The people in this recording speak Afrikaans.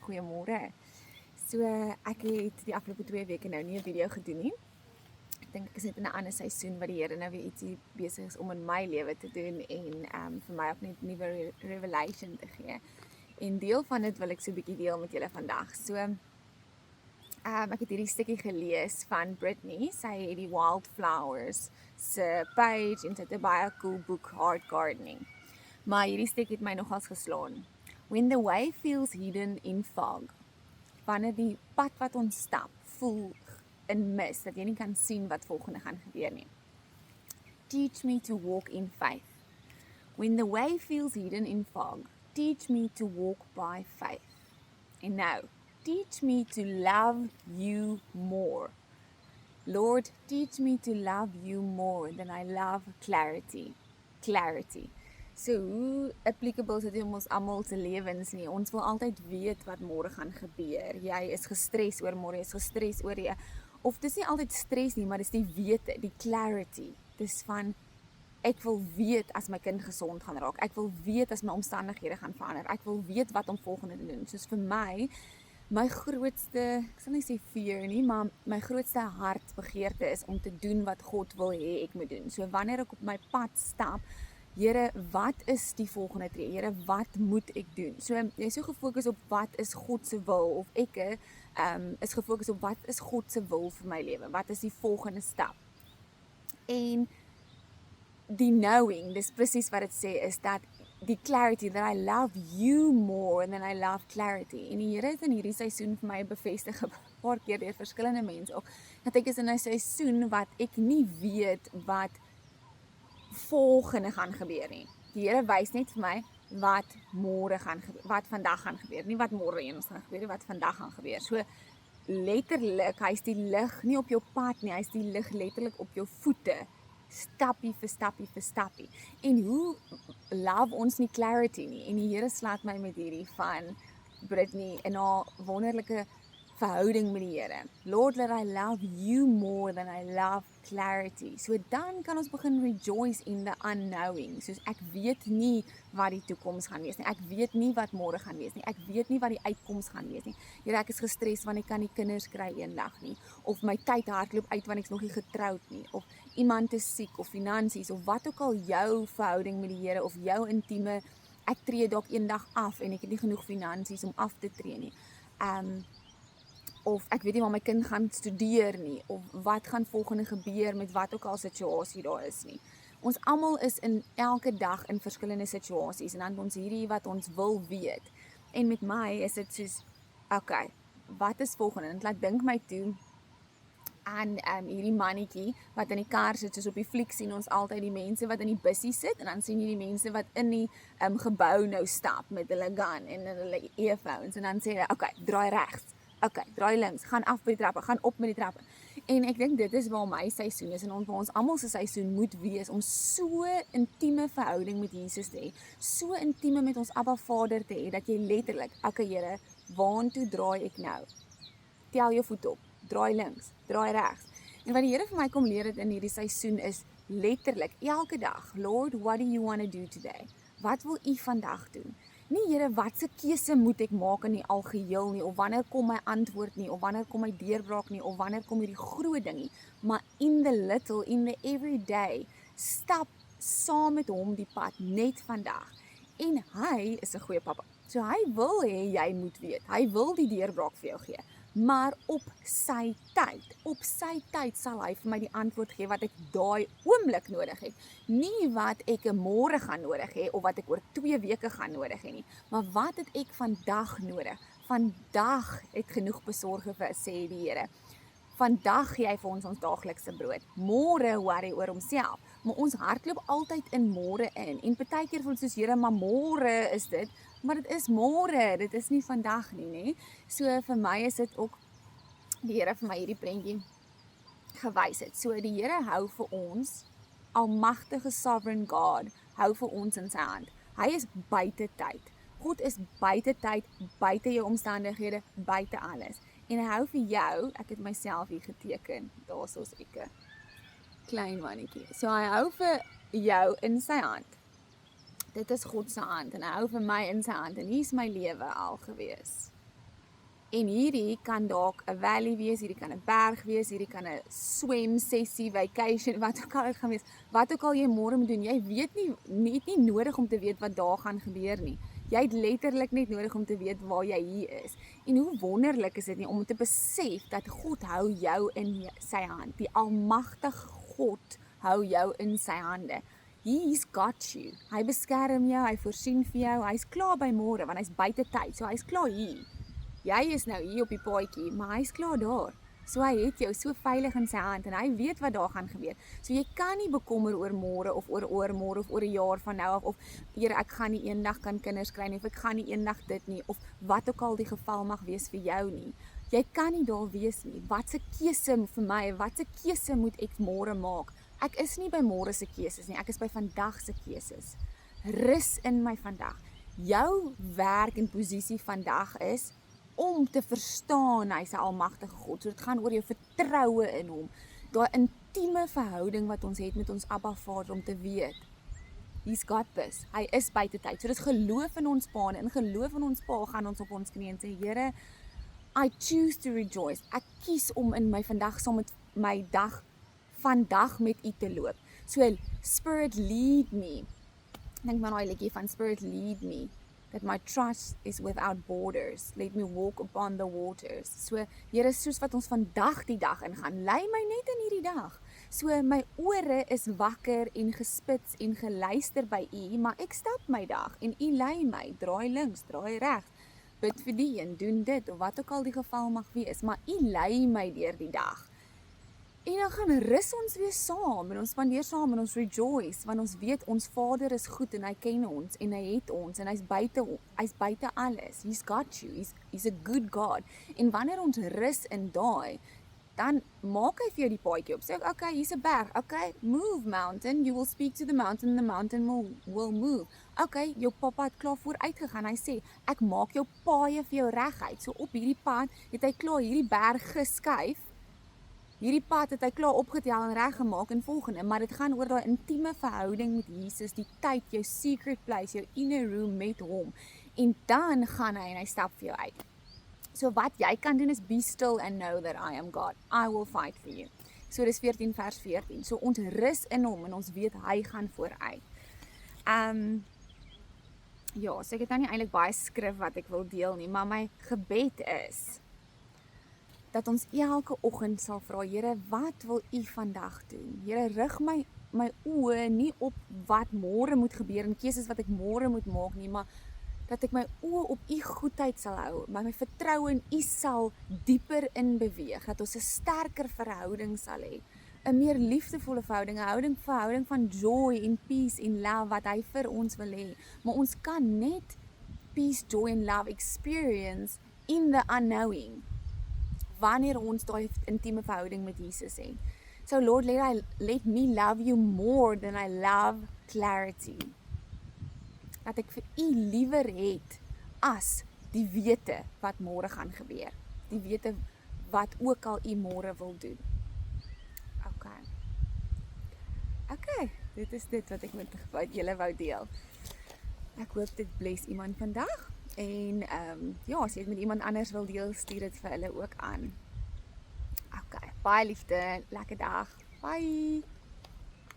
Goeiemôre. So, ek het die afgelope 2 weke nou nie 'n video gedoen nie. Ek dink ek is net in 'n ander seisoen wat die Here nou weer ietsie besig is om in my lewe te doen en vir my ook net nuwe revelation te gee. En deel van dit wil ek so 'n bietjie deel met julle vandag. So, ek het hierdie stukkie gelees van Brittany. Sy het die Wildflowers se page en sy het 'n baie cool boek, Heart Gardening. Maar hierdie stukkie het my nogals geslaan. When the way feels hidden in fog. Wanneer die pad wat ons stap voel in mis, dat jy nie kan sien wat volgende gaan gebeur nie. Teach me to walk in faith. When the way feels hidden in fog, teach me to walk by faith. And now, teach me to love you more. Lord, teach me to love you more than I love clarity. Clarity. So, hoe applicable is dit in ons almal se lewens nie? Ons wil altyd weet wat môre gaan gebeur. Jy is gestres oor môre, jy is gestres oor jy. Of dis nie altyd stres nie, maar dis die wete, die clarity. Dis van ek wil weet as my kind gesond gaan raak. Ek wil weet as my omstandighede gaan verander. Ek wil weet wat om volgende te doen. Soos vir my grootste, ek sal nie sê fear nie, maar my grootste hartbegeerte is om te doen wat God wil hê ek moet doen. So wanneer ek op my pad stap, Here, wat is die volgende tree? Here, wat moet ek doen? So, jy is so gefokus op wat is God se wil, of ek is gefokus op wat is God se wil vir my lewe? Wat is die volgende stap? En die knowing, dis presies wat dit sê, is dat die clarity, that I love you more than I love clarity. En die Here het in hierdie seisoen vir my bevestig 'n paar keer deur verskillende mense ook, dat ek is in 'n seisoen wat ek nie weet wat volgende gaan gebeur nie. Die Here wys net vir my wat môre gaan gebeur, wat vandag gaan gebeur, nie wat môre eens gaan gebeur nie, wat vandag gaan gebeur. So letterlik, hy is die lig nie op jou pad nie, hy is die lig letterlik op jou voete, stappie vir stappie vir stappie. En hoe love ons nie clarity nie? En die Here slaat my met hierdie van Brittany en haar wonderlike verhouding met die Here. Lord, that I love you more than I love clarity. So dan kan ons begin rejoice in the unknowing. Soos ek weet nie wat die toekoms gaan wees nie. Ek weet nie wat môre gaan wees nie. Ek weet nie wat die uitkoms gaan wees nie. Here, ek is gestres want ek kan nie kinders kry eendag nie. Of my tyd hardloop uit want ek's nog nie getroud nie. Of iemand is siek of finansies of wat ook al jou verhouding met die Here of jou intieme, ek tree dalk eendag af en ek het nie genoeg finansies om af te tree nie. Of ek weet nie waar my kind gaan studeer nie, of wat gaan volgende gebeur met wat ook al situasie daar is nie. Ons almal is in elke dag in verskillende situasies en dan ons hierdie wat ons wil weet. En met my is dit soos, okay, wat is volgende? En dit laat dink my toe aan hierdie mannetjie wat in die kar sit, soos op die fliek sien ons altyd die mense wat in die bussie sit en dan sien jy die mense wat in die gebou nou stap met hulle gun en hulle earphones en dan sê hulle, okay, draai regs. Okay, draai links, gaan af by die trappe, gaan op met die trappe. En ek dink dit is waar my seisoen is en waar ons almal se seisoen moet wees om so intieme verhouding met Jesus te hê, so intieme met ons Abba Vader te hê dat jy letterlik, okay Here, waartoe draai ek nou? Tel jou voet op, draai links, draai regs. En wat die Here vir my kom leer het in hierdie seisoen is letterlik elke dag, Lord, what do you want to do today? Wat wil U vandag doen? Nie Here, wat se keuse moet ek maak in die algeheel nie, of wanneer kom my antwoord nie, of wanneer kom my deurbraak nie, of wanneer kom hierdie groot ding nie, maar in the little, in the everyday, stap saam met hom die pad, net vandag. En hy is 'n goeie pappa, so hy wil hê jy moet weet, hy wil die deurbraak vir jou gee, maar op sy tyd sal hy vir my die antwoord gee wat ek daai oomblik nodig het. Nie wat ek môre gaan nodig hê of wat ek oor 2 weke gaan nodig hê nie, maar wat het ek vandag nodig? Vandag het genoeg besorg vir, sê die Here. Vandag gee hy vir ons daaglikse brood. Môre worry oor homself. Maar ons hardloop altyd in môre in. En partykeer voel ons soos Here, maar môre is dit. Maar dit is môre, dit is nie vandag nie, nê? So vir my is dit ook die Here vir my hierdie prentjie gewys het. So die Here hou vir ons, almagtige sovereign God, hou vir ons in sy hand. Hy is buite tyd. God is buite tyd, buite jou omstandighede, buite alles. En hy hou vir jou, ek het myself hier geteken, daar is ons ek 'n klein mannetjie. So hy hou vir jou in sy hand. Dit is God se hand en hy hou vir my in sy hand en hier's my lewe al gewees. En hierdie kan dalk 'n valley wees, hierdie kan 'n berg wees, hierdie kan 'n swem sessie, vacation, wat ook al dit gaan wees. Wat ook al jy môre moet doen, jy weet nie nodig om te weet wat daar gaan gebeur nie. Jy het letterlik net nodig om te weet waar jy hier is. En hoe wonderlik is dit nie om te besef dat God hou jou in sy hand. Die almagtige God hou jou in sy hande. He's got you. Hy beskerm jou, hy voorsien vir jou. Hy's klaar by môre want hy's buite tyd. So hy's klaar hier. Jy is nou hier op die paadjie, maar hy's klaar daar. So hy het jou so veilig in sy hand en hy weet wat daar gaan gebeur. So jy kan nie bekommer oor môre of oor oormôre of oor 'n jaar van nou af of Here, ek gaan nie eendag kan kinders kry nie of ek gaan nie eendag dit nie of wat ook al die geval mag wees vir jou nie. Jy kan nie daar wees nie. Wat se keuse vir my, wat se keuse moet ek môre maak? Ek is nie by môre se keuses nie, ek is by vandag se keuses. Rus in my vandag. Jou werk en posisie vandag is om te verstaan hy's 'n almagtige God. So dit gaan oor jou vertroue in hom. Daai intieme verhouding wat ons het met ons Abba Vader om te weet. He's got this. Hy is buite tyd. So dis geloof in ons Pa en in geloof in ons Pa gaan ons op ons knieë en sê Here, I choose to rejoice. Ek kies om in my vandag saam met my vandag met U te loop. So Spirit lead me. Dink maar daai liedjie van Spirit lead me. That my trust is without borders. Let me walk upon the waters. So, Here, soos wat ons vandag die dag ingaan, lei my net in hierdie dag. So, my ore is wakker en gespits en geluister by U, maar ek stap my dag en U lei my, draai links, draai regs, bid vir die en doen dit, of wat ook al die geval mag wees, maar U lei my deur die dag. En dan gaan rus ons weer saam en ons spandeer saam en ons rejoice want ons weet ons Vader is goed en hy ken ons en hy het ons en hy's buite alles. He's got you. He's a good God. En wanneer ons rus in daai, dan maak hy vir jou die paadjie op. Sê okay, hier's 'n berg. Okay, move mountain. You will speak to the mountain and the mountain will move. Okay, jou pappa het klaar vooruit gegaan. Hy sê ek maak jou paaie vir jou reguit. So op hierdie pad het hy klaar hierdie berg geskuif. Hierdie pad het hy klaar opgetel en reggemaak en volgende, maar dit gaan oor daai intieme verhouding met Jesus, die tyd, jou secret place, jou inner room met hom. En dan gaan hy en hy stap vir jou uit. So wat jy kan doen is be still and know that I am God. I will fight for you. So dis 14 vers 14. So ons rus in hom en ons weet hy gaan vooruit. Ja, so ek het nou nie eintlik baie skrif wat ek wil deel nie, maar my gebed is dat ons elke oggend sal vra, Here, wat wil U vandag doen? Here, rig my oë nie op wat môre moet gebeur en keuses wat ek môre moet maak nie, maar dat ek my oë op U goedheid sal hou, maar my vertroue in U sal dieper in beweeg, dat ons 'n sterker verhouding sal hê, 'n meer liefdevolle verhouding, 'n verhouding van joy en peace en love wat hy vir ons wil hê. Maar ons kan net peace, joy and love experience in the unknowing. Wanneer ons daai intieme verhouding met Jesus het. So Lord, let me love you more than I love clarity. Dat ek vir U liewer het as die wete wat môre gaan gebeur. Die wete wat ook al U môre wil doen. Okay, dit is dit wat ek met julle wou deel. Ek hoop dit bless iemand vandag. En ja, as jy dit met iemand anders wil deel, stuur dit vir hulle ook aan. Okay, baie liefde, lekker dag. Bye.